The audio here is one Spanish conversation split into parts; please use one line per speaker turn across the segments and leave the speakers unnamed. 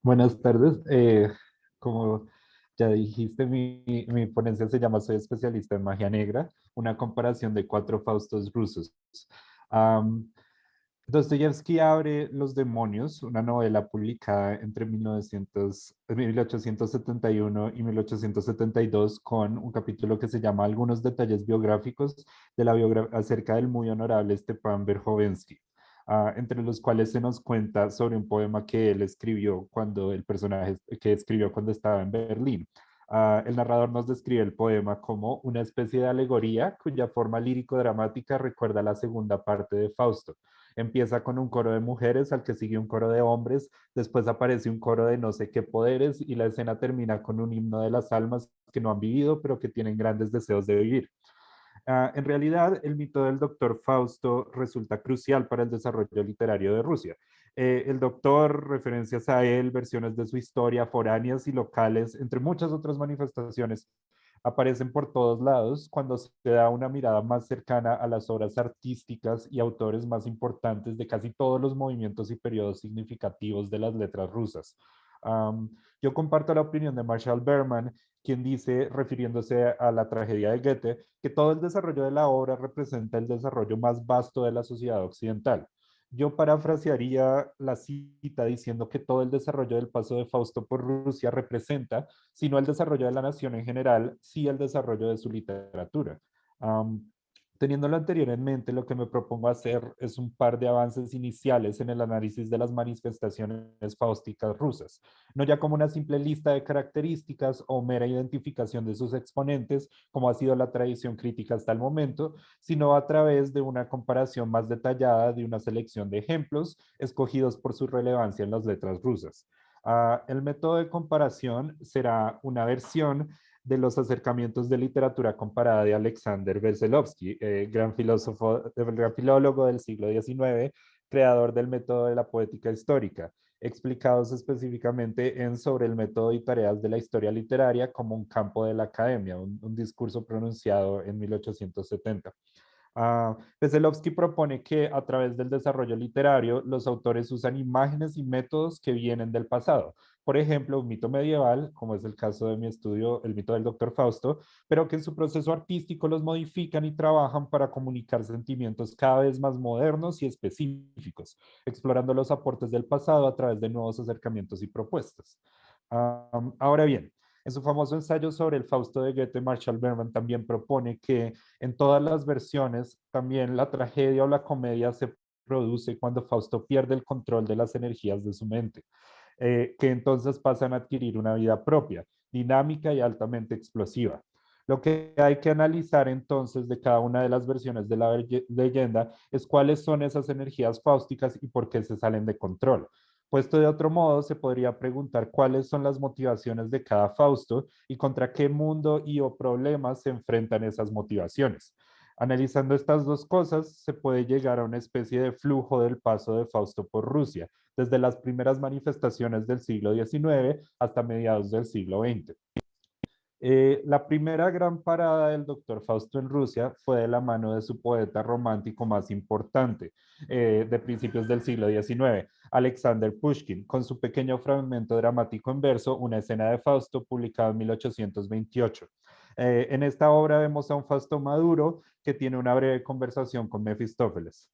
Buenas tardes. Como ya dijiste, mi ponencia se llama Soy especialista en magia negra, una comparación de cuatro Faustos rusos. Am, Dostoyevsky abre Los demonios, una novela publicada entre 1871 y 1872 con un capítulo que se llama Algunos detalles biográficos de acerca del muy honorable Stepan Verhovensky, entre los cuales se nos cuenta sobre un poema que él escribió cuando el personaje que escribió cuando estaba en Berlín. El narrador nos describe el poema como una especie de alegoría cuya forma lírico-dramática recuerda la segunda parte de Fausto. Empieza con un coro de mujeres, al que sigue un coro de hombres, después aparece un coro de no sé qué poderes y la escena termina con un himno de las almas que no han vivido, pero que tienen grandes deseos de vivir. En realidad, el mito del doctor Fausto resulta crucial para el desarrollo literario de Rusia. El doctor, referencias a él, versiones de su historia, foráneas y locales, entre muchas otras manifestaciones, aparecen por todos lados cuando se da una mirada más cercana a las obras artísticas y autores más importantes de casi todos los movimientos y periodos significativos de las letras rusas. Um, yo comparto la opinión de Marshall Berman, quien dice, refiriéndose a la tragedia de Goethe, que todo el desarrollo de la obra representa el desarrollo más vasto de la sociedad occidental. Yo parafrasearía la cita diciendo que todo el desarrollo del paso de Fausto por Rusia representa, si no el desarrollo de la nación en general, sí el desarrollo de su literatura. Um, Teniendo lo anterior en mente, lo que me propongo hacer es un par de avances iniciales en el análisis de las manifestaciones fáusticas rusas, no ya como una simple lista de características o mera identificación de sus exponentes, como ha sido la tradición crítica hasta el momento, sino a través de una comparación más detallada de una selección de ejemplos escogidos por su relevancia en las letras rusas. El método de comparación será una versión de los acercamientos de literatura comparada de Alexander Veselovsky, gran filósofo, gran filólogo del siglo XIX, creador del método de la poética histórica, explicados específicamente en Sobre el método y tareas de la historia literaria como un campo de la academia, un discurso pronunciado en 1870. Veselovsky propone que a través del desarrollo literario los autores usan imágenes y métodos que vienen del pasado. Por ejemplo, un mito medieval, como es el caso de mi estudio, el mito del doctor Fausto, pero que en su proceso artístico los modifican y trabajan para comunicar sentimientos cada vez más modernos y específicos, explorando los aportes del pasado a través de nuevos acercamientos y propuestas. Ahora bien, en su famoso ensayo sobre el Fausto de Goethe, Marshall Berman también propone que en todas las versiones también la tragedia o la comedia se produce cuando Fausto pierde el control de las energías de su mente, que entonces pasan a adquirir una vida propia, dinámica y altamente explosiva. Lo que hay que analizar entonces de cada una de las versiones de la leyenda es cuáles son esas energías fáusticas y por qué se salen de control. Puesto de otro modo, se podría preguntar cuáles son las motivaciones de cada Fausto y contra qué mundo y o problemas se enfrentan esas motivaciones. Analizando estas dos cosas, se puede llegar a una especie de flujo del paso de Fausto por Rusia, desde las primeras manifestaciones del siglo XIX hasta mediados del siglo XX. La primera gran parada del doctor Fausto en Rusia fue de la mano de su poeta romántico más importante de principios del siglo XIX, Alexander Pushkin, con su pequeño fragmento dramático en verso, Una escena de Fausto, publicado en 1828. En esta obra vemos a un Fausto maduro que tiene una breve conversación con Mefistófeles.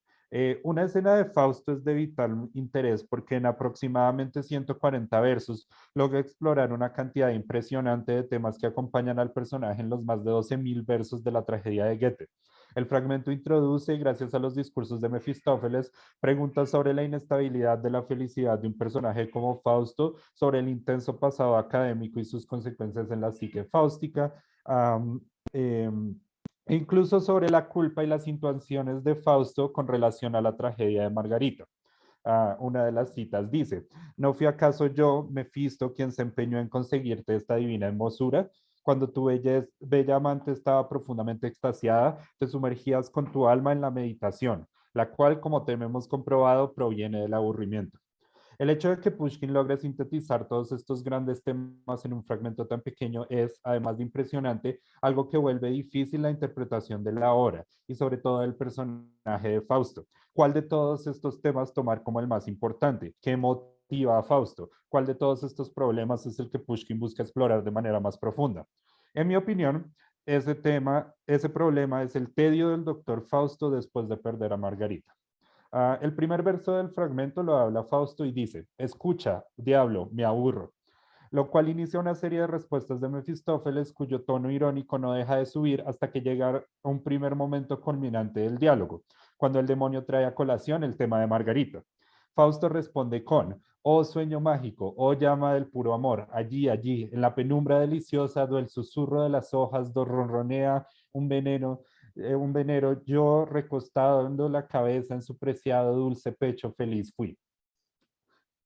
Una escena de Fausto es de vital interés porque en aproximadamente 140 versos logra explorar una cantidad impresionante de temas que acompañan al personaje en los más de 12.000 versos de la tragedia de Goethe. El fragmento introduce, gracias a los discursos de Mefistófeles, preguntas sobre la inestabilidad de la felicidad de un personaje como Fausto, sobre el intenso pasado académico y sus consecuencias en la psique fáustica, um, eh, e incluso sobre la culpa y las intuiciones de Fausto con relación a la tragedia de Margarita. Una de las citas dice, ¿no fui acaso yo, Mefisto, quien se empeñó en conseguirte esta divina hermosura? Cuando tu bella amante estaba profundamente extasiada, te sumergías con tu alma en la meditación, la cual, como te hemos comprobado, proviene del aburrimiento. El hecho de que Pushkin logre sintetizar todos estos grandes temas en un fragmento tan pequeño es, además de impresionante, algo que vuelve difícil la interpretación de la obra y sobre todo del personaje de Fausto. ¿Cuál de todos estos temas tomar como el más importante? ¿Qué motiva motiva a Fausto? ¿Cuál de todos estos problemas es el que Pushkin busca explorar de manera más profunda? En mi opinión, ese problema es el tedio del doctor Fausto después de perder a Margarita. El primer verso del fragmento lo habla Fausto y dice: escucha, diablo, me aburro, lo cual inicia una serie de respuestas de Mefistófeles cuyo tono irónico no deja de subir hasta que llega a un primer momento culminante del diálogo, cuando el demonio trae a colación el tema de Margarita. Fausto responde con: oh sueño mágico, oh llama del puro amor, allí, allí, en la penumbra deliciosa, do el susurro de las hojas, do ronronea un venero, yo recostando la cabeza en su preciado dulce pecho, feliz fui.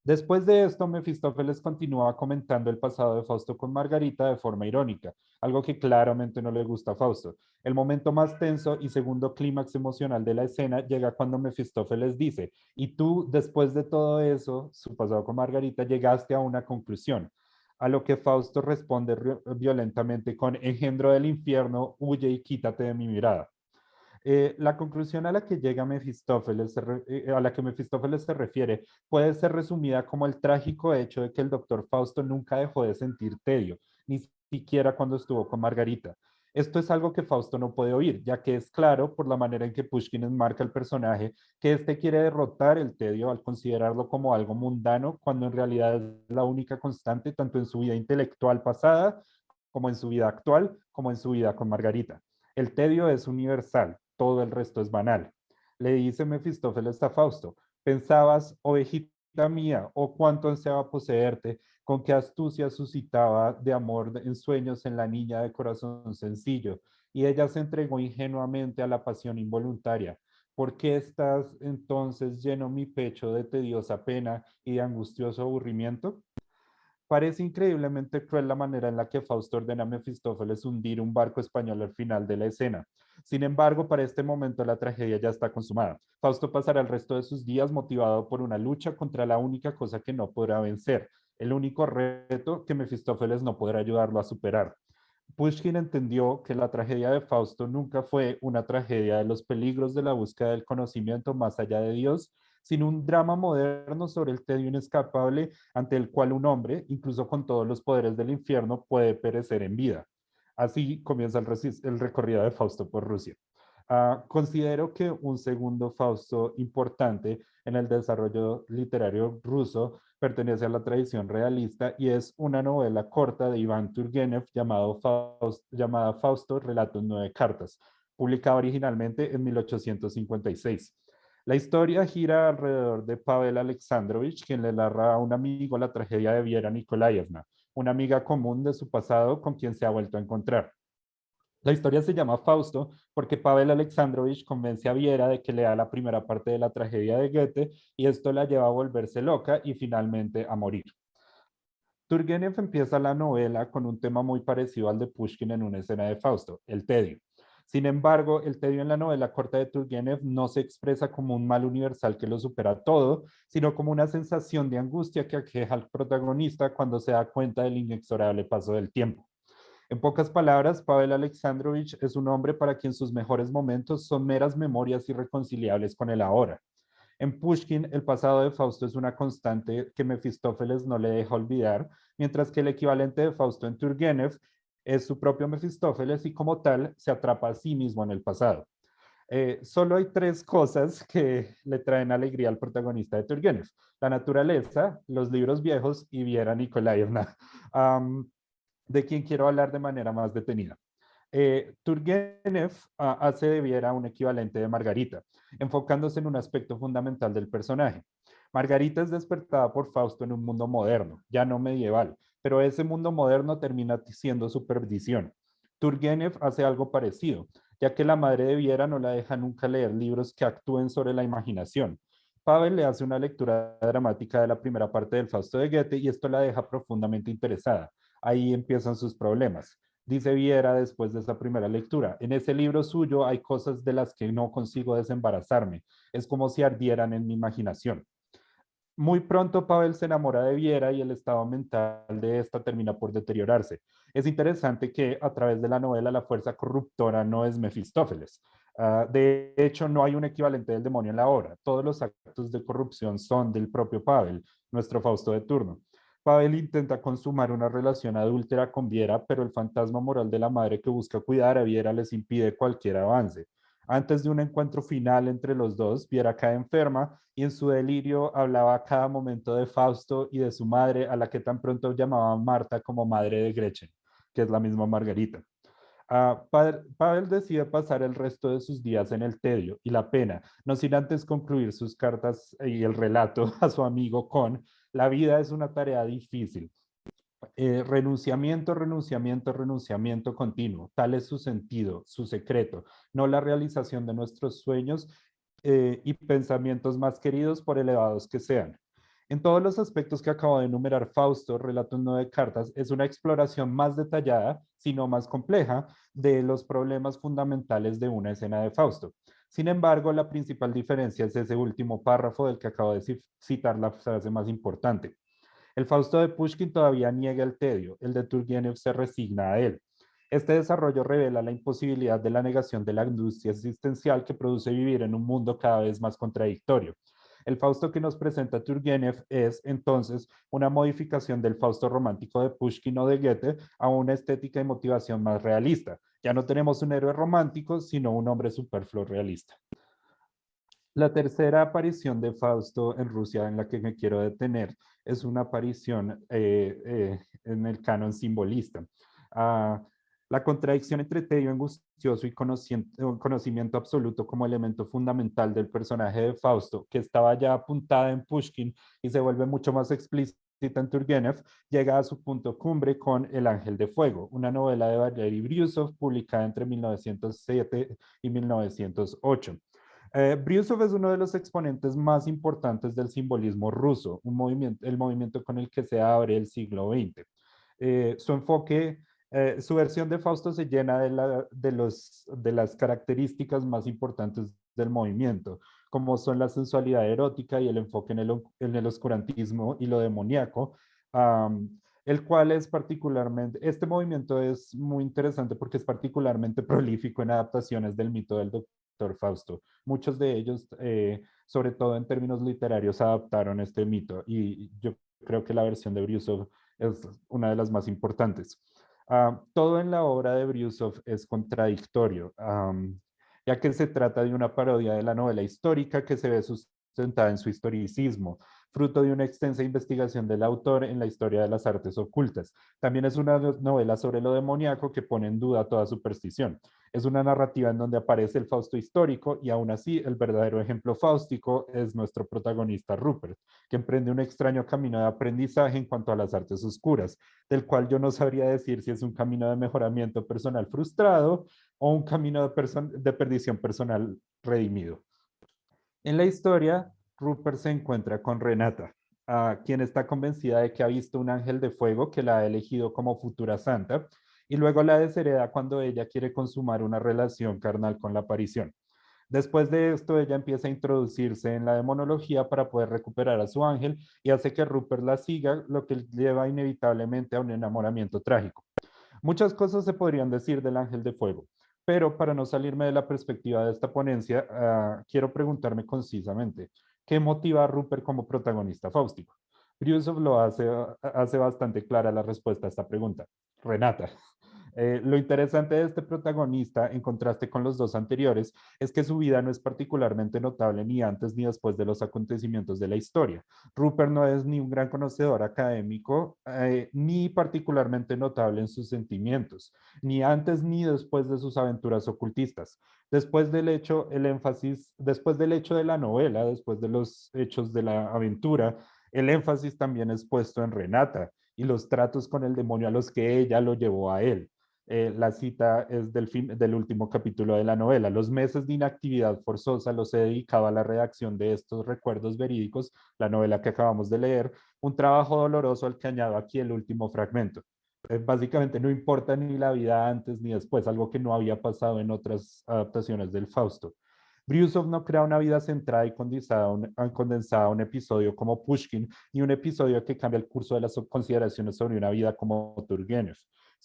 Después de esto, Mefistófeles continuaba comentando el pasado de Fausto con Margarita de forma irónica, algo que claramente no le gusta a Fausto. El momento más tenso y segundo clímax emocional de la escena llega cuando Mefistófeles dice: y tú, después de todo eso, su pasado con Margarita, llegaste a una conclusión. A lo que Fausto responde violentamente con: engendro del infierno, huye y quítate de mi mirada. La conclusión a la que llega Mefistófeles, a la que Mefistófeles se refiere, puede ser resumida como el trágico hecho de que el doctor Fausto nunca dejó de sentir tedio, ni siquiera cuando estuvo con Margarita. Esto es algo que Fausto no puede oír, ya que es claro por la manera en que Pushkin enmarca el personaje que éste quiere derrotar el tedio al considerarlo como algo mundano, cuando en realidad es la única constante tanto en su vida intelectual pasada, como en su vida actual, como en su vida con Margarita. El tedio es universal, todo el resto es banal. Le dice Mefistófeles a Fausto: pensabas, ovejita mía, oh cuánto ansiaba poseerte, con qué astucia suscitaba de amor en sueños en la niña de corazón sencillo, y ella se entregó ingenuamente a la pasión involuntaria. ¿Por qué estás entonces lleno mi pecho de tediosa pena y de angustioso aburrimiento? Parece increíblemente cruel la manera en la que Fausto ordena a Mefistófeles hundir un barco español al final de la escena. Sin embargo, para este momento la tragedia ya está consumada. Fausto pasará el resto de sus días motivado por una lucha contra la única cosa que no podrá vencer, el único reto que Mefistófeles no podrá ayudarlo a superar. Pushkin entendió que la tragedia de Fausto nunca fue una tragedia de los peligros de la búsqueda del conocimiento más allá de Dios, sino un drama moderno sobre el tedio inescapable ante el cual un hombre, incluso con todos los poderes del infierno, puede perecer en vida. Así comienza el recorrido de Fausto por Rusia. Considero que un segundo Fausto importante en el desarrollo literario ruso pertenece a la tradición realista y es una novela corta de Iván Turgenev llamada Fausto, Relatos Nueve Cartas, publicada originalmente en 1856. La historia gira alrededor de Pavel Alexandrovich, quien le narra a un amigo la tragedia de Viera Nikolaevna, una amiga común de su pasado con quien se ha vuelto a encontrar. La historia se llama Fausto porque Pavel Alexandrovich convence a Viera de que lea la primera parte de la tragedia de Goethe y esto la lleva a volverse loca y finalmente a morir. Turgenev empieza la novela con un tema muy parecido al de Pushkin en una escena de Fausto, el tedio. Sin embargo, el tedio en la novela corta de Turgenev no se expresa como un mal universal que lo supera todo, sino como una sensación de angustia que aqueja al protagonista cuando se da cuenta del inexorable paso del tiempo. En pocas palabras, Pavel Alexandrovich es un hombre para quien sus mejores momentos son meras memorias irreconciliables con el ahora. En Pushkin, el pasado de Fausto es una constante que Mefistófeles no le deja olvidar, mientras que el equivalente de Fausto en Turgenev es su propio Mefistófeles y como tal se atrapa a sí mismo en el pasado. Solo hay tres cosas que le traen alegría al protagonista de Turgenev: la naturaleza, los libros viejos y Viera Nikolaevna, de quien quiero hablar de manera más detenida. Turgenev hace de Viera un equivalente de Margarita, enfocándose en un aspecto fundamental del personaje. Margarita es despertada por Fausto en un mundo moderno, ya no medieval, pero ese mundo moderno termina siendo su perdición. Turgenev hace algo parecido, ya que la madre de Viera no la deja nunca leer libros que actúen sobre la imaginación. Pavel le hace una lectura dramática de la primera parte del Fausto de Goethe y esto la deja profundamente interesada. Ahí empiezan sus problemas. Dice Viera después de esa primera lectura: en ese libro suyo hay cosas de las que no consigo desembarazarme. Es como si ardieran en mi imaginación. Muy pronto Pavel se enamora de Viera y el estado mental de esta termina por deteriorarse. Es interesante que a través de la novela la fuerza corruptora no es Mefistófeles. De hecho, no hay un equivalente del demonio en la obra. Todos los actos de corrupción son del propio Pavel, nuestro Fausto de turno. Pavel intenta consumar una relación adúltera con Viera, pero el fantasma moral de la madre que busca cuidar a Viera les impide cualquier avance. Antes de un encuentro final entre los dos, Viera cae enferma y en su delirio hablaba a cada momento de Fausto y de su madre, a la que tan pronto llamaba Marta como madre de Gretchen, que es la misma Margarita. Pavel decide pasar el resto de sus días en el tedio y la pena, no sin antes concluir sus cartas y el relato a su amigo con la vida es una tarea difícil. Renunciamiento, renunciamiento, renunciamiento continuo. Tal es su sentido, su secreto, no la realización de nuestros sueños y pensamientos más queridos por elevados que sean. En todos los aspectos que acabo de enumerar, Fausto, Relato en 9 cartas, es una exploración más detallada, sino más compleja, de los problemas fundamentales de una escena de Fausto. Sin embargo, la principal diferencia es ese último párrafo del que acabo de citar la frase más importante. El Fausto de Pushkin todavía niega el tedio, el de Turgenev se resigna a él. Este desarrollo revela la imposibilidad de la negación de la angustia existencial que produce vivir en un mundo cada vez más contradictorio. El Fausto que nos presenta Turgenev es, entonces, una modificación del Fausto romántico de Pushkin o de Goethe a una estética y motivación más realista. Ya no tenemos un héroe romántico, sino un hombre superfluo realista. La tercera aparición de Fausto en Rusia en la que me quiero detener es una aparición en el canon simbolista. Uh, la contradicción entre tedio angustioso y conocimiento absoluto como elemento fundamental del personaje de Fausto, que estaba ya apuntada en Pushkin y se vuelve mucho más explícita en Turgenev, llega a su punto cumbre con El Ángel de Fuego, una novela de Valery Brusov publicada entre 1907 y 1908. Brusov es uno de los exponentes más importantes del simbolismo ruso, el movimiento con el que se abre el siglo XX. Su enfoque, su versión de Fausto se llena de las características más importantes del movimiento, como son la sensualidad erótica y el enfoque en el oscurantismo y lo demoníaco, el cual es particularmente, este movimiento es muy interesante porque es particularmente prolífico en adaptaciones del mito del doctor Fausto. Muchos de ellos, sobre todo en términos literarios, adaptaron este mito y yo creo que la versión de Brusov es una de las más importantes. Todo en la obra de Brusov es contradictorio, ya que se trata de una parodia de la novela histórica que se ve sustentada en su historicismo, fruto de una extensa investigación del autor en la historia de las artes ocultas. También es una novela sobre lo demoníaco que pone en duda toda superstición. Es una narrativa en donde aparece el Fausto histórico y aún así el verdadero ejemplo fáustico es nuestro protagonista Rupert, que emprende un extraño camino de aprendizaje en cuanto a las artes oscuras, del cual yo no sabría decir si es un camino de mejoramiento personal frustrado o un camino de perdición personal redimido. En la historia, Rupert se encuentra con Renata, quien está convencida de que ha visto un ángel de fuego que la ha elegido como futura santa y luego la deshereda cuando ella quiere consumar una relación carnal con la aparición. Después de esto, ella empieza a introducirse en la demonología para poder recuperar a su ángel y hace que Rupert la siga, lo que lleva inevitablemente a un enamoramiento trágico. Muchas cosas se podrían decir del ángel de fuego, pero para no salirme de la perspectiva de esta ponencia, quiero preguntarme concisamente, ¿qué motiva a Rupert como protagonista fáustico? Brusov lo hace bastante clara la respuesta a esta pregunta. Renata. Lo interesante de este protagonista, en contraste con los dos anteriores, es que su vida no es particularmente notable ni antes ni después de los acontecimientos de la historia. Rupert no es ni un gran conocedor académico, ni particularmente notable en sus sentimientos, ni antes ni después de sus aventuras ocultistas. Después del hecho de la novela, después de los hechos de la aventura, el énfasis también es puesto en Renata y los tratos con el demonio a los que ella lo llevó a él. La cita es del último capítulo de la novela. Los meses de inactividad forzosa los he dedicado a la redacción de estos recuerdos verídicos, la novela que acabamos de leer, un trabajo doloroso al que añado aquí el último fragmento. Básicamente no importa ni la vida antes ni después, algo que no había pasado en otras adaptaciones del Fausto. Brusov no crea una vida centrada y condensada a un episodio como Pushkin, ni un episodio que cambia el curso de las consideraciones sobre una vida como Turgenev,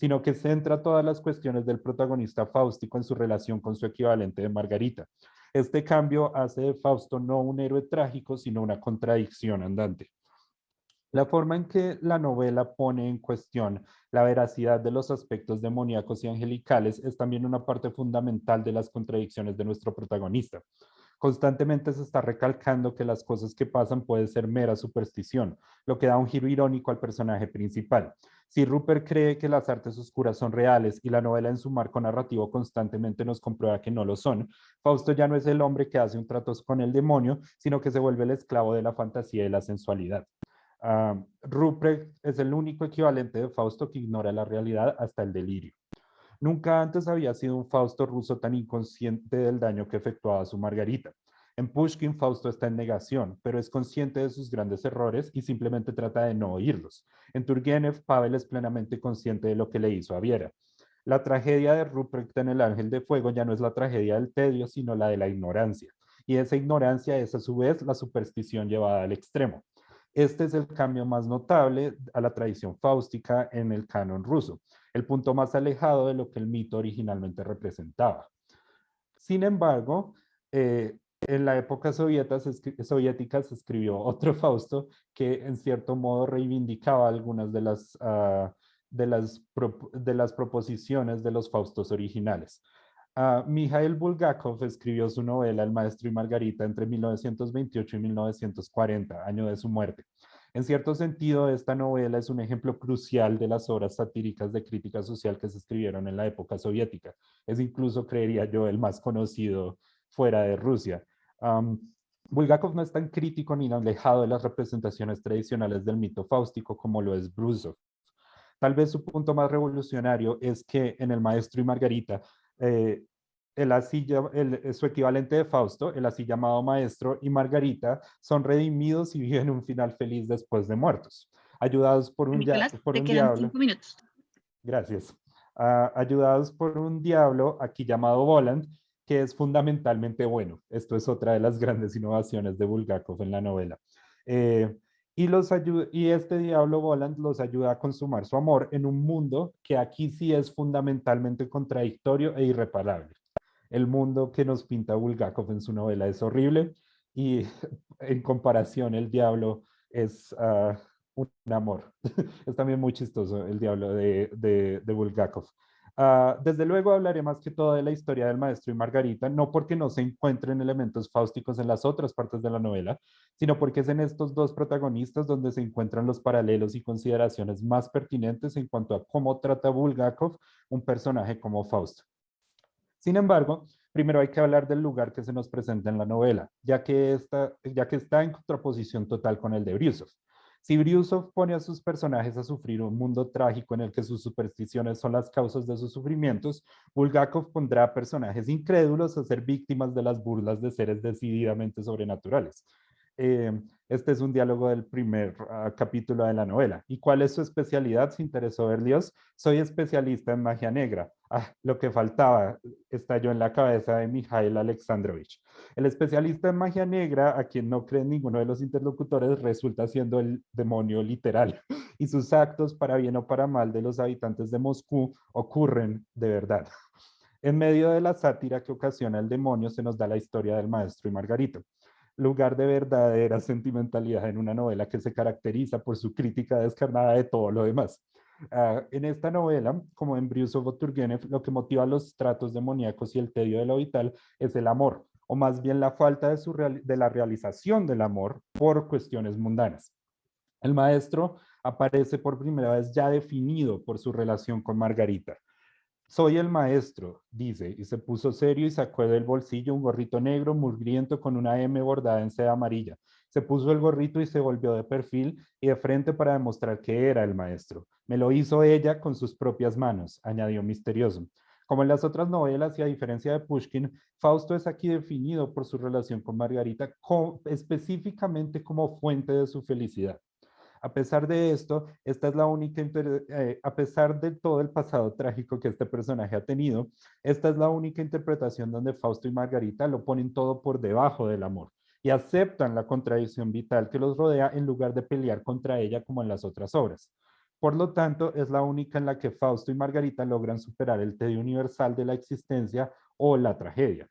sino que centra todas las cuestiones del protagonista fáustico en su relación con su equivalente de Margarita. Este cambio hace de Fausto no un héroe trágico, sino una contradicción andante. La forma en que la novela pone en cuestión la veracidad de los aspectos demoníacos y angelicales es también una parte fundamental de las contradicciones de nuestro protagonista. Constantemente se está recalcando que las cosas que pasan pueden ser mera superstición, lo que da un giro irónico al personaje principal. Si Rupert cree que las artes oscuras son reales y la novela en su marco narrativo constantemente nos comprueba que no lo son, Fausto ya no es el hombre que hace un trato con el demonio, sino que se vuelve el esclavo de la fantasía y la sensualidad. Rupert es el único equivalente de Fausto que ignora la realidad hasta el delirio. Nunca antes había sido un Fausto ruso tan inconsciente del daño que efectuaba a su Margarita. En Pushkin, Fausto está en negación, pero es consciente de sus grandes errores y simplemente trata de no oírlos. En Turgenev, Pavel es plenamente consciente de lo que le hizo a Viera. La tragedia de Rupert en El Ángel de Fuego ya no es la tragedia del tedio, sino la de la ignorancia. Y esa ignorancia es a su vez la superstición llevada al extremo. Este es el cambio más notable a la tradición fáustica en el canon ruso, el punto más alejado de lo que el mito originalmente representaba. Sin embargo, en la época soviética se escribió otro Fausto que en cierto modo reivindicaba algunas de las proposiciones de los Faustos originales. Mikhail Bulgakov escribió su novela El Maestro y Margarita entre 1928 y 1940, año de su muerte. En cierto sentido, esta novela es un ejemplo crucial de las obras satíricas de crítica social que se escribieron en la época soviética. Es incluso, creería yo, el más conocido fuera de Rusia. Um, Bulgakov no es tan crítico ni alejado de las representaciones tradicionales del mito fáustico como lo es Brusov. Tal vez su punto más revolucionario es que en El Maestro y Margarita, eh, su equivalente de Fausto, el así llamado Maestro y Margarita, son redimidos y viven un final feliz después de muertos, ayudados
Nicolás,
por
te
un
quedan
diablo.
5 minutos.
Gracias. Ayudados por un diablo aquí llamado Voland, que es fundamentalmente bueno. Esto es otra de las grandes innovaciones de Bulgakov en la novela. Eh, y este diablo Voland los ayuda a consumar su amor en un mundo que aquí sí es fundamentalmente contradictorio e irreparable. El mundo que nos pinta Bulgakov en su novela es horrible y en comparación el diablo es un amor. Es también muy chistoso el diablo de Bulgakov. Desde luego hablaré más que todo de la historia del maestro y Margarita, no porque no se encuentren elementos fáusticos en las otras partes de la novela, sino porque es en estos dos protagonistas donde se encuentran los paralelos y consideraciones más pertinentes en cuanto a cómo trata Bulgakov un personaje como Fausto. Sin embargo, primero hay que hablar del lugar que se nos presenta en la novela, ya que está en contraposición total con el de Brusov. Si Brusov pone a sus personajes a sufrir un mundo trágico en el que sus supersticiones son las causas de sus sufrimientos, Bulgakov pondrá a personajes incrédulos a ser víctimas de las burlas de seres decididamente sobrenaturales. Eh, este es un diálogo del primer capítulo de la novela. ¿Y cuál es su especialidad? Se interesó Berlioz. Soy especialista en magia negra. Lo que faltaba estalló en la cabeza de Mikhail Alexandrovich. El especialista en magia negra, a quien no cree ninguno de los interlocutores, resulta siendo el demonio literal. Y sus actos, para bien o para mal, de los habitantes de Moscú ocurren de verdad. En medio de la sátira que ocasiona el demonio, se nos da la historia del maestro y Margarita, lugar de verdadera sentimentalidad en una novela que se caracteriza por su crítica descarnada de todo lo demás. En esta novela, como en Brusov o Turgenev, lo que motiva los tratos demoníacos y el tedio de lo vital es el amor, o más bien la falta de la realización del amor por cuestiones mundanas. El maestro aparece por primera vez ya definido por su relación con Margarita. Soy el maestro, dice, y se puso serio y sacó del bolsillo un gorrito negro mugriento con una M bordada en seda amarilla. Se puso el gorrito y se volvió de perfil y de frente para demostrar que era el maestro. Me lo hizo ella con sus propias manos, añadió misterioso. Como en las otras novelas y a diferencia de Pushkin, Fausto es aquí definido por su relación con Margarita específicamente como fuente de su felicidad. A pesar de esto, esta es la única, a pesar de todo el pasado trágico que este personaje ha tenido, esta es la única interpretación donde Fausto y Margarita lo ponen todo por debajo del amor y aceptan la contradicción vital que los rodea en lugar de pelear contra ella como en las otras obras. Por lo tanto, es la única en la que Fausto y Margarita logran superar el tedio universal de la existencia o la tragedia.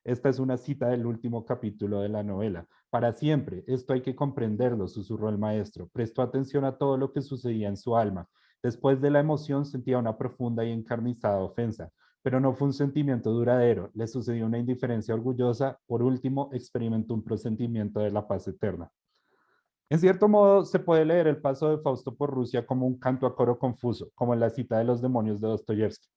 Esta es una cita del último capítulo de la novela. Para siempre, esto hay que comprenderlo, susurró el maestro. Prestó atención a todo lo que sucedía en su alma. Después de la emoción sentía una profunda y encarnizada ofensa, pero no fue un sentimiento duradero. Le sucedió una indiferencia orgullosa. Por último, experimentó un presentimiento de la paz eterna. En cierto modo, se puede leer el paso de Fausto por Rusia como un canto a coro confuso, como en la cita de los demonios de Dostoyevsky.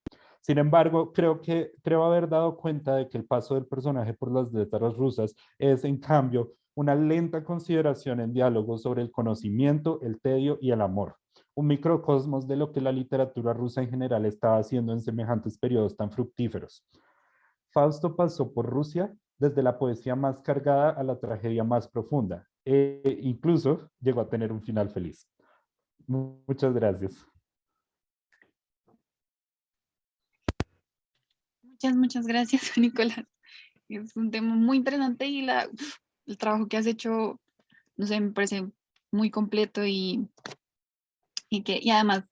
Sin embargo, creo haber dado cuenta de que el paso del personaje por las letras rusas es, en cambio, una lenta consideración en diálogo sobre el conocimiento, el tedio y el amor, un microcosmos de lo que la literatura rusa en general estaba haciendo en semejantes periodos tan fructíferos. Fausto pasó por Rusia desde la poesía más cargada a la tragedia más profunda. Incluso llegó a tener un final feliz. Muchas gracias.
Muchas gracias, Nicolás. Es un tema muy interesante y el trabajo que has hecho, no sé, me parece muy completo y además,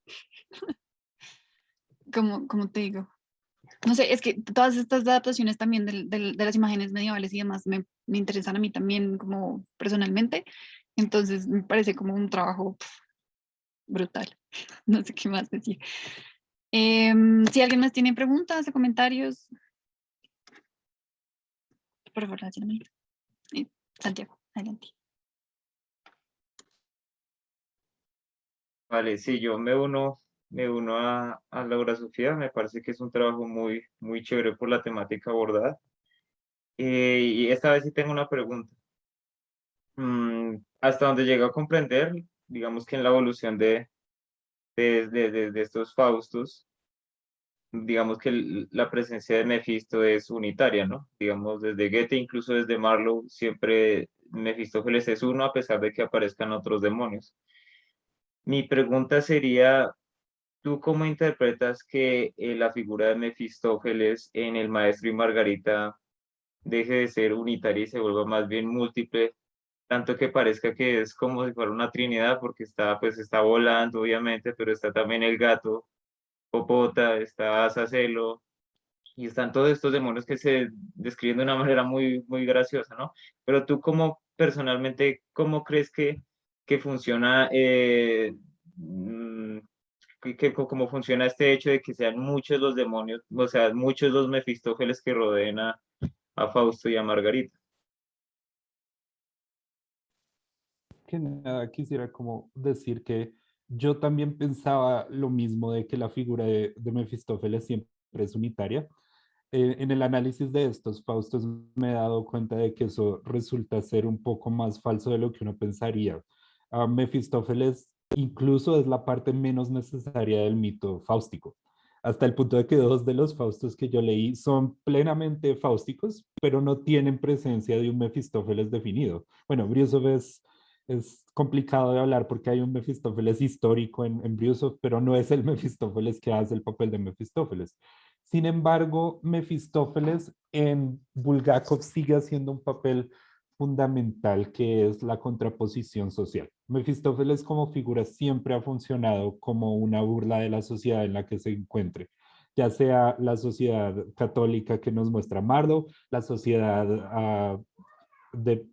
como te digo, no sé, es que todas estas adaptaciones también de las imágenes medievales y demás me interesan a mí también como personalmente, entonces me parece como un trabajo brutal, no sé qué más decir. Si alguien más tiene preguntas o comentarios, por favor, hazlo. Santiago, adelante.
Vale, sí, yo me uno a Laura Sofía, me parece que es un trabajo muy, muy chévere por la temática abordada. Y esta vez sí tengo una pregunta. Hasta donde llego a comprender, digamos que en la evolución de estos Faustos, digamos que la presencia de Mefisto es unitaria, ¿no? Digamos, desde Goethe, incluso desde Marlowe, siempre Mefistófeles es uno a pesar de que aparezcan otros demonios. Mi pregunta sería, ¿tú cómo interpretas que la figura de Mefistófeles en El Maestro y Margarita deje de ser unitaria y se vuelva más bien múltiple, tanto que parezca que es como si fuera una trinidad, porque está, pues está volando, obviamente, pero está también el gato, Popota, está Azacelo, y están todos estos demonios que se describen de una manera muy, muy graciosa, ¿no? Pero tú como personalmente, ¿cómo crees que funciona, cómo funciona este hecho de que sean muchos los demonios, o sea, muchos los Mefistófeles que rodeen a Fausto y a Margarita?
Que nada, quisiera como decir que yo también pensaba lo mismo de que la figura de Mefistófeles siempre es unitaria. En el análisis de estos Faustos me he dado cuenta de que eso resulta ser un poco más falso de lo que uno pensaría. Mefistófeles incluso es la parte menos necesaria del mito fáustico, hasta el punto de que dos de los Faustos que yo leí son plenamente fáusticos, pero no tienen presencia de un Mefistófeles definido. Bueno, Briusov es complicado de hablar porque hay un Mefistófeles histórico en Briusov, pero no es el Mefistófeles que hace el papel de Mefistófeles. Sin embargo, Mefistófeles en Bulgakov sigue haciendo un papel fundamental que es la contraposición social. Mefistófeles como figura siempre ha funcionado como una burla de la sociedad en la que se encuentre, ya sea la sociedad católica que nos muestra Mardo, la sociedad de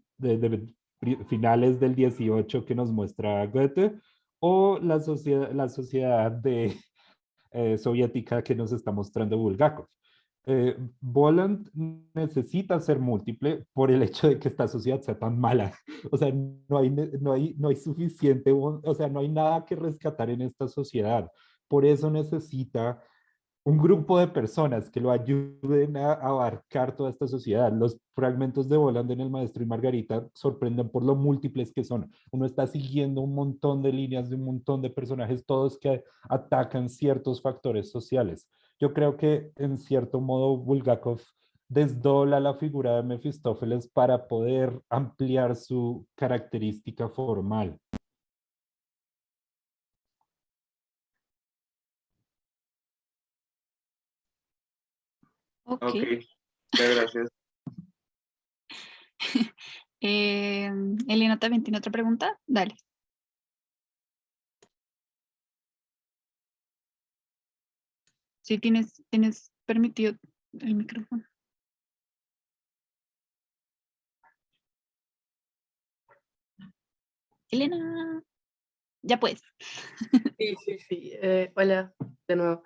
finales del 18 que nos muestra Goethe, o la sociedad soviética que nos está mostrando Bulgakov. Voland necesita ser múltiple por el hecho de que esta sociedad sea tan mala. O sea, no hay suficiente, o sea, no hay nada que rescatar en esta sociedad. Por eso necesita un grupo de personas que lo ayuden a abarcar toda esta sociedad. Los fragmentos de Voland en El Maestro y Margarita sorprenden por lo múltiples que son. Uno está siguiendo un montón de líneas de un montón de personajes, todos que atacan ciertos factores sociales. Yo creo que en cierto modo Bulgakov desdobla la figura de Mefistófeles para poder ampliar su característica formal.
Ok.
Ok, muchas gracias.
Elena también tiene otra pregunta. Dale. Sí, tienes permitido el micrófono. Elena, ya pues.
Sí, sí, sí. Hola, de nuevo.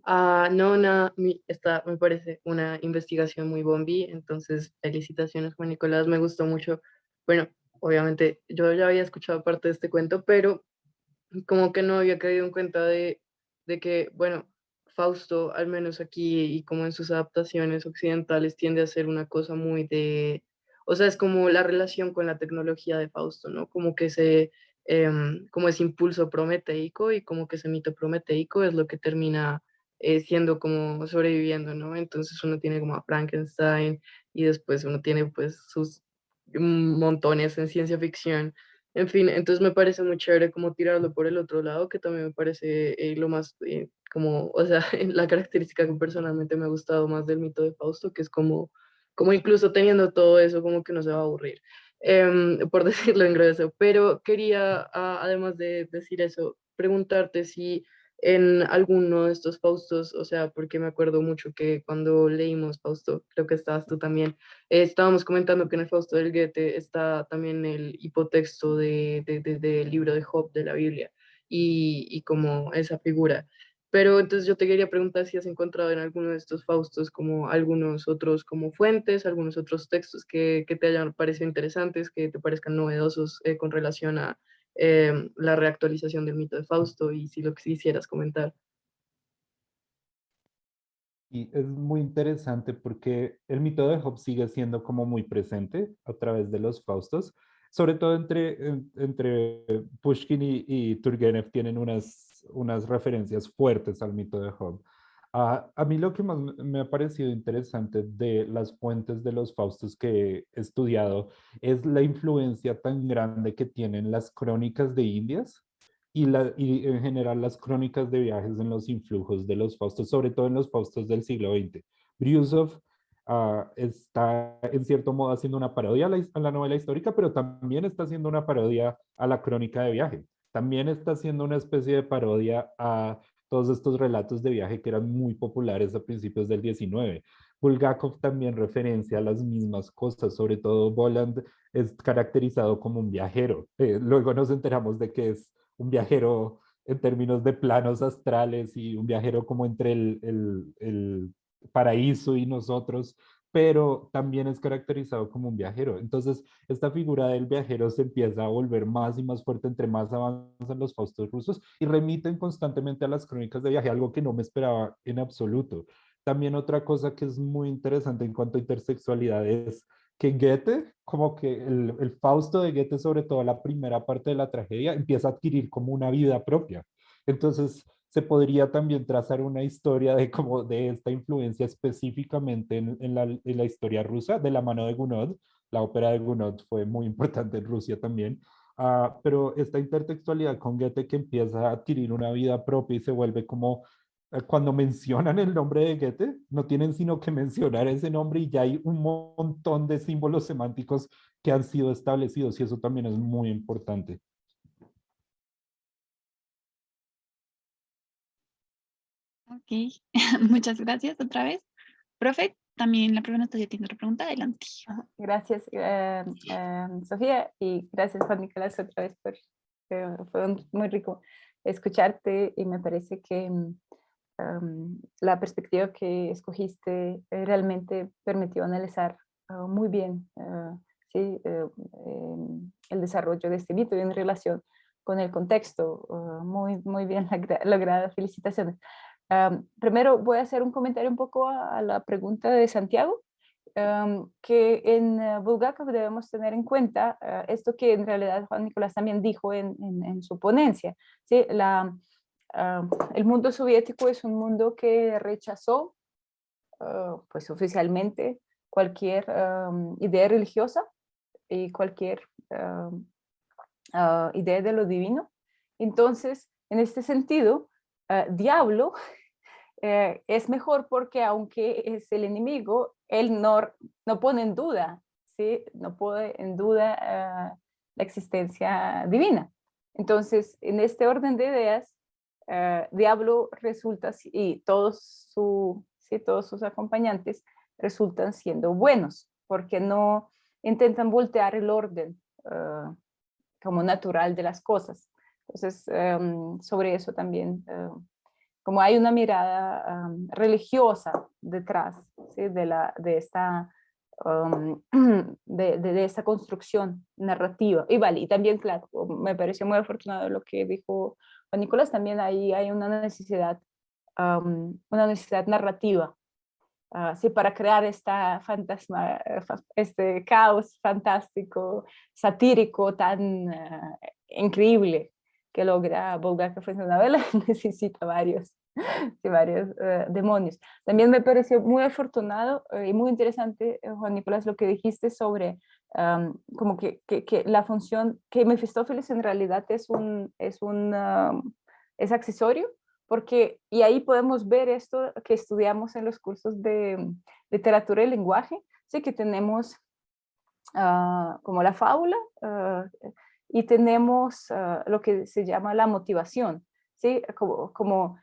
No, nada, esta me parece una investigación muy bombi, entonces felicitaciones, Juan Nicolás, me gustó mucho. Bueno, obviamente yo ya había escuchado parte de este cuento, pero como que no había caído en cuenta de que, bueno, Fausto, al menos aquí y como en sus adaptaciones occidentales, tiende a ser una cosa muy de, o sea, es como la relación con la tecnología de Fausto, ¿no? Como que como ese impulso prometeico y como que ese mito prometeico es lo que termina siendo como sobreviviendo, ¿no? Entonces uno tiene como a Frankenstein y después uno tiene pues sus montones en ciencia ficción. En fin, entonces me parece muy chévere como tirarlo por el otro lado, que también me parece lo más, como, o sea, la característica que personalmente me ha gustado más del mito de Fausto, que es como incluso teniendo todo eso, como que no se va a aburrir, por decirlo en grueso. Pero quería, además de decir eso, preguntarte si en alguno de estos Faustos, o sea, porque me acuerdo mucho que cuando leímos Fausto, creo que estabas tú también, estábamos comentando que en el Fausto del Goethe está también el hipotexto del libro de Job de la Biblia y como esa figura. Pero entonces yo te quería preguntar si has encontrado en alguno de estos Faustos como algunos otros como fuentes, algunos otros textos que te hayan parecido interesantes, que te parezcan novedosos con relación a la reactualización del mito de Fausto y si lo que quisieras comentar.
Y es muy interesante porque el mito de Job sigue siendo como muy presente a través de los Faustos, sobre todo entre Pushkin y Turgenev tienen unas referencias fuertes al mito de Job. A mí lo que más me ha parecido interesante de las fuentes de los Faustos que he estudiado es la influencia tan grande que tienen las crónicas de Indias y en general las crónicas de viajes en los influjos de los Faustos, sobre todo en los Faustos del siglo XX. Briusov está en cierto modo haciendo una parodia a la novela histórica, pero también está haciendo una parodia a la crónica de viaje. También está haciendo una especie de parodia a todos estos relatos de viaje que eran muy populares a principios del 19. Bulgakov también referencia a las mismas cosas, sobre todo Voland es caracterizado como un viajero. Luego nos enteramos de que es un viajero en términos de planos astrales y un viajero como entre el paraíso y nosotros, pero también es caracterizado como un viajero. Entonces, esta figura del viajero se empieza a volver más y más fuerte entre más avanzan los Faustos rusos y remiten constantemente a las crónicas de viaje, algo que no me esperaba en absoluto. También otra cosa que es muy interesante en cuanto a intersexualidad es que Goethe, como que el Fausto de Goethe, sobre todo la primera parte de la tragedia, empieza a adquirir como una vida propia. Entonces, se podría también trazar una historia de como de esta influencia específicamente en la historia rusa, de la mano de Gounod. La ópera de Gounod fue muy importante en Rusia también. Pero esta intertextualidad con Goethe que empieza a adquirir una vida propia y se vuelve como cuando mencionan el nombre de Goethe, no tienen sino que mencionar ese nombre y ya hay un montón de símbolos semánticos que han sido establecidos y eso también es muy importante.
Ok, muchas gracias otra vez. Profe, también la profe Anastasia tiene otra pregunta, adelante.
Gracias, Sofía, y gracias, Juan Nicolás, otra vez fue muy rico escucharte y me parece que la perspectiva que escogiste realmente permitió analizar muy bien sí, el desarrollo de este mito y en relación con el contexto. Muy bien lograda, felicitaciones. Primero voy a hacer un comentario un poco a la pregunta de Santiago, que en Bulgakov debemos tener en cuenta esto que en realidad Juan Nicolás también dijo en su ponencia. ¿Sí? El mundo soviético es un mundo que rechazó pues oficialmente cualquier idea religiosa y cualquier idea de lo divino. Entonces, en este sentido, diablo es mejor porque aunque es el enemigo, él no pone en duda, ¿sí? No pone en duda la existencia divina. Entonces, en este orden de ideas, Diablo resulta, y todos sus acompañantes resultan siendo buenos, porque no intentan voltear el orden como natural de las cosas. Entonces, sobre eso también, como hay una mirada religiosa detrás, ¿sí? de esta de esta construcción narrativa. Y vale, y también, claro, me pareció muy afortunado lo que dijo Juan Nicolás, también ahí hay una necesidad narrativa, sí, para crear este caos fantástico, satírico, tan increíble que logra Bulgakov en su novela. Necesita varios demonios. También me pareció muy afortunado y muy interesante, Juan Nicolás, lo que dijiste sobre como que la función, que Mefistófeles en realidad es accesorio, porque, y ahí podemos ver esto que estudiamos en los cursos de literatura y lenguaje, sí, que tenemos como la fábula y tenemos lo que se llama la motivación, ¿sí? Como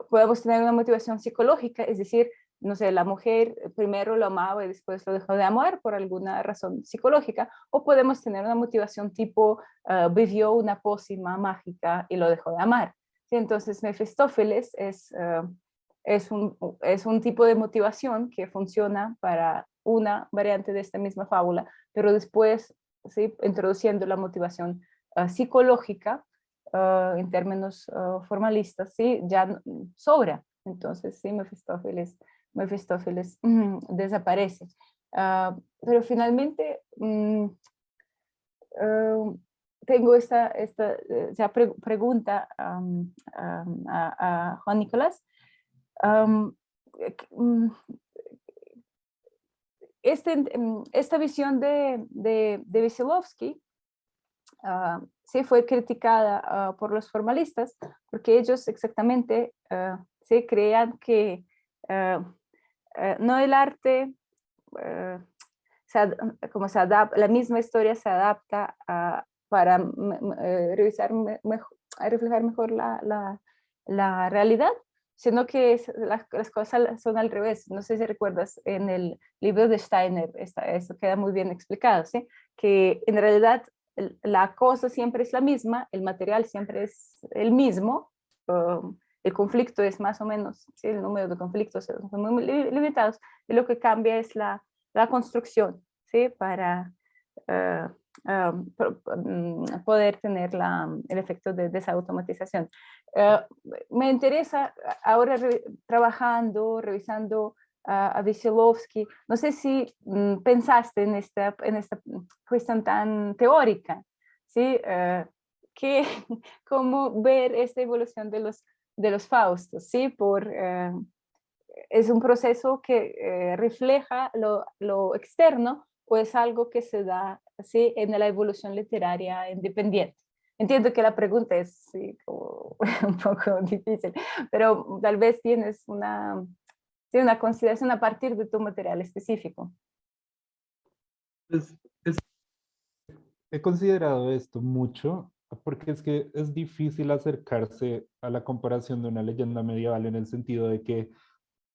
podemos tener una motivación psicológica, es decir, no sé, la mujer primero lo amaba y después lo dejó de amar por alguna razón psicológica, o podemos tener una motivación tipo vivió una pócima mágica y lo dejó de amar. ¿Sí? Entonces, Mefistófeles es un tipo de motivación que funciona para una variante de esta misma fábula, pero después, ¿sí? Introduciendo la motivación psicológica, en términos formalistas, ¿sí? Ya sobra. Entonces, sí, Mefistófeles desaparece. Pero finalmente tengo esta pregunta a Juan Nicolás. Esta visión de Veselovsky sí fue criticada por los formalistas, porque ellos exactamente sí creían que no el arte, como se adapta, la misma historia se adapta para reflejar mejor la realidad, sino que las cosas son al revés. No sé si recuerdas en el libro de Steiner, esto queda muy bien explicado, ¿sí? Que en realidad la cosa siempre es la misma, el material siempre es el mismo, el conflicto es más o menos, ¿sí? El número de conflictos son muy limitados, y lo que cambia es la construcción, ¿sí? Para poder tener el efecto de desautomatización. Me interesa ahora trabajando, revisando a Veselovsky, no sé si pensaste en esta cuestión tan teórica, ¿sí? Cómo ver esta evolución de los Faustos, ¿sí? Es un proceso que refleja lo externo, o es algo que se da, ¿sí? En la evolución literaria independiente. Entiendo que la pregunta es sí, como un poco difícil, pero tal vez tienes una consideración a partir de tu material específico.
He considerado esto mucho porque es que es difícil acercarse a la comparación de una leyenda medieval en el sentido de que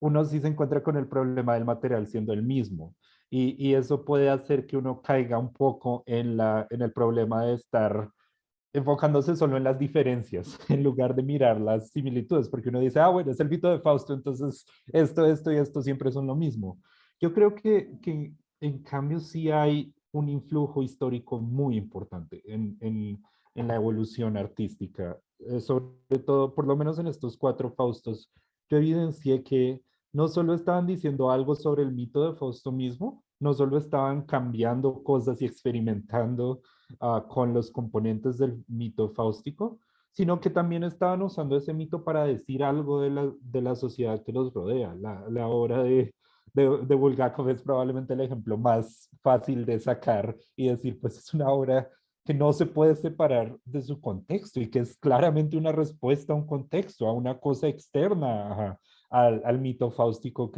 uno sí se encuentra con el problema del material siendo el mismo, y eso puede hacer que uno caiga un poco en el problema de estar enfocándose solo en las diferencias en lugar de mirar las similitudes, porque uno dice, bueno, es el mito de Fausto, entonces esto y esto siempre son lo mismo. Yo creo que en cambio sí hay un influjo histórico muy importante en la evolución artística, sobre todo, por lo menos en estos 4 Faustos, yo evidencié que no solo estaban diciendo algo sobre el mito de Fausto mismo, no solo estaban cambiando cosas y experimentando con los componentes del mito fáustico, sino que también estaban usando ese mito para decir algo de la sociedad que los rodea. La obra de Bulgakov es probablemente el ejemplo más fácil de sacar y decir, pues es una obra que no se puede separar de su contexto y que es claramente una respuesta a un contexto, a una cosa externa al mito fáustico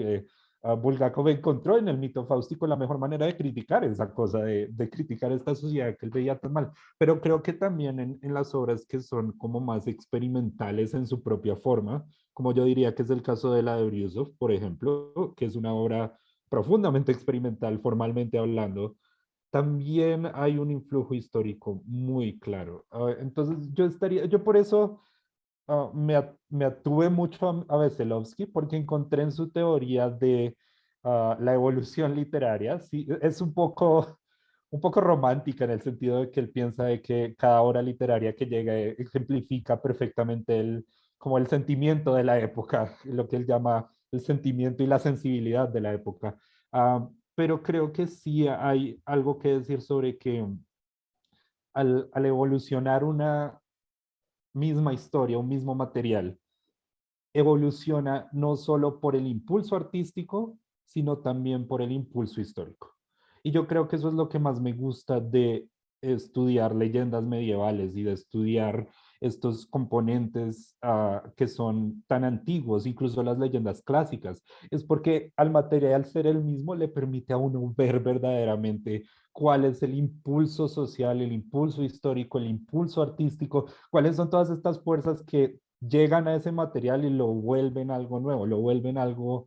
Bulgakov encontró en el mito fáustico la mejor manera de criticar esa cosa, de criticar esta sociedad que él veía tan mal. Pero creo que también en las obras que son como más experimentales en su propia forma, como yo diría que es el caso de la de Briusov, por ejemplo, que es una obra profundamente experimental, formalmente hablando, también hay un influjo histórico muy claro. Entonces yo por eso me atuve mucho a Veselovsky porque encontré en su teoría de la evolución literaria, sí, es un poco romántica en el sentido de que él piensa de que cada obra literaria que llega ejemplifica perfectamente como el sentimiento de la época, lo que él llama el sentimiento y la sensibilidad de la época. Pero creo que sí hay algo que decir sobre que al evolucionar una misma historia, un mismo material, evoluciona no solo por el impulso artístico, sino también por el impulso histórico. Y yo creo que eso es lo que más me gusta de estudiar leyendas medievales y de estudiar estos componentes que son tan antiguos, incluso las leyendas clásicas, es porque al material ser el mismo le permite a uno ver verdaderamente cuál es el impulso social, el impulso histórico, el impulso artístico, cuáles son todas estas fuerzas que llegan a ese material y lo vuelven algo nuevo, lo vuelven algo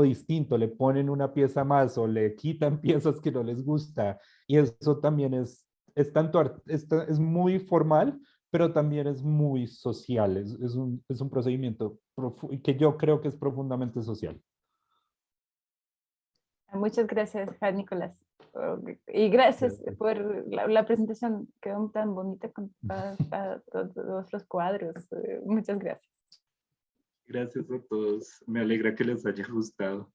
distinto, le ponen una pieza más o le quitan piezas que no les gusta. Y eso también es tanto, es muy formal, pero también es muy social, es un procedimiento que yo creo que es profundamente social.
Muchas gracias, Juan Nicolás. Y gracias
Gracias.
por la presentación, quedó tan bonita con todos los cuadros. Muchas gracias.
Gracias a todos, me alegra que les haya gustado.